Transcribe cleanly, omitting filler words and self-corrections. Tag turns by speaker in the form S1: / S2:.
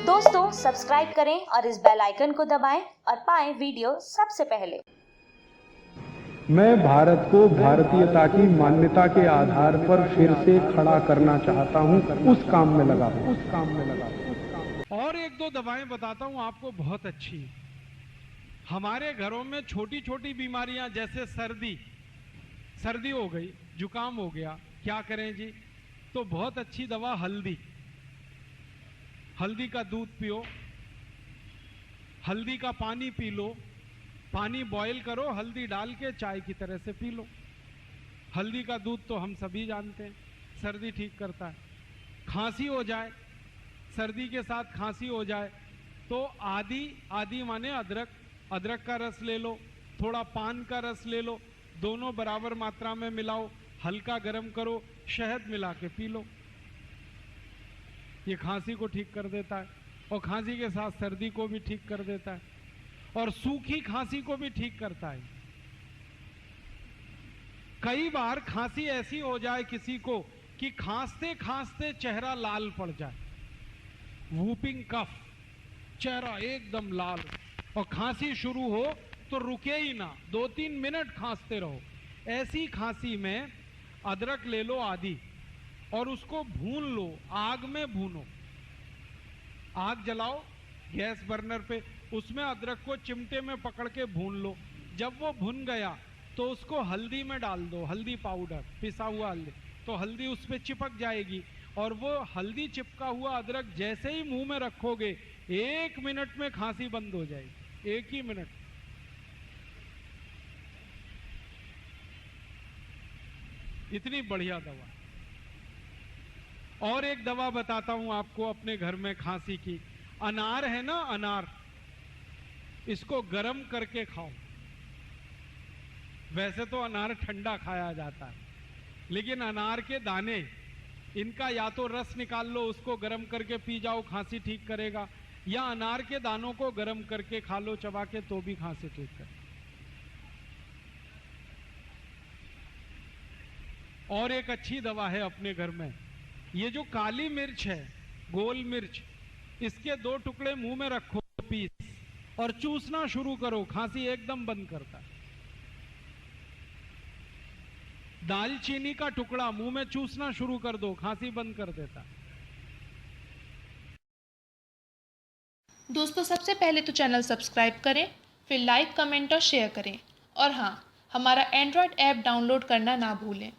S1: दोस्तों सब्सक्राइब करें और इस बेल आइकन को दबाएं और पाएं वीडियो सबसे पहले।
S2: मैं भारत को भारतीयता की मान्यता के आधार पर फिर से खड़ा करना चाहता हूं, उस काम में लगा हूं।
S3: और एक दो दवाएं बताता हूं आपको, बहुत अच्छी। हमारे घरों में छोटी छोटी बीमारियां जैसे सर्दी हो गई, जुकाम हो गया, क्या करें जी? तो बहुत अच्छी दवा हल्दी का दूध पियो, हल्दी का पानी पी लो, पानी बॉईल करो, हल्दी डाल के चाय की तरह से पी लो। हल्दी का दूध तो हम सभी जानते हैं, सर्दी ठीक करता है। खांसी हो जाए, सर्दी के साथ खांसी हो जाए तो आदी माने अदरक का रस ले लो, थोड़ा पान का रस ले लो, दोनों बराबर मात्रा में मिलाओ, हल्का गर्म करो, शहद मिला के पी लो। ये खांसी को ठीक कर देता है और खांसी के साथ सर्दी को भी ठीक कर देता है और सूखी खांसी को भी ठीक करता है। कई बार खांसी ऐसी हो जाए किसी को कि खांसते खांसते चेहरा लाल पड़ जाए, वूपिंग कफ, चेहरा एकदम लाल, और खांसी शुरू हो तो रुके ही ना, 2-3 मिनट खांसते रहो। ऐसी खांसी में अदरक ले लो आधी और उसको भून लो, आग में भूनो, आग जलाओ गैस बर्नर पे, उसमें अदरक को चिमटे में पकड़ के भून लो। जब वो भुन गया तो उसको हल्दी में डाल दो, हल्दी पाउडर, पिसा हुआ हल्दी, तो हल्दी उस पर चिपक जाएगी और वो हल्दी चिपका हुआ अदरक जैसे ही मुंह में रखोगे 1 मिनट में खांसी बंद हो जाएगी, 1 ही मिनट। इतनी बढ़िया दवा। और एक दवा बताता हूं आपको अपने घर में खांसी की। अनार है ना, अनार, इसको गर्म करके खाओ। वैसे तो अनार ठंडा खाया जाता है, लेकिन अनार के दाने, इनका या तो रस निकाल लो, उसको गर्म करके पी जाओ, खांसी ठीक करेगा, या अनार के दानों को गर्म करके खा लो चबा के, तो भी खांसी ठीक करे। और एक अच्छी दवा है अपने घर में, ये जो काली मिर्च है, गोल मिर्च, इसके 2 टुकड़े मुंह में रखो पीस और चूसना शुरू करो, खांसी एकदम बंद करता है। दालचीनी का टुकड़ा मुंह में चूसना शुरू कर दो, खांसी बंद कर देता है।
S4: दोस्तों सबसे पहले तो चैनल सब्सक्राइब करें, फिर लाइक, कमेंट और शेयर करें, और हाँ, हमारा एंड्रॉयड ऐप डाउनलोड करना ना भूलें।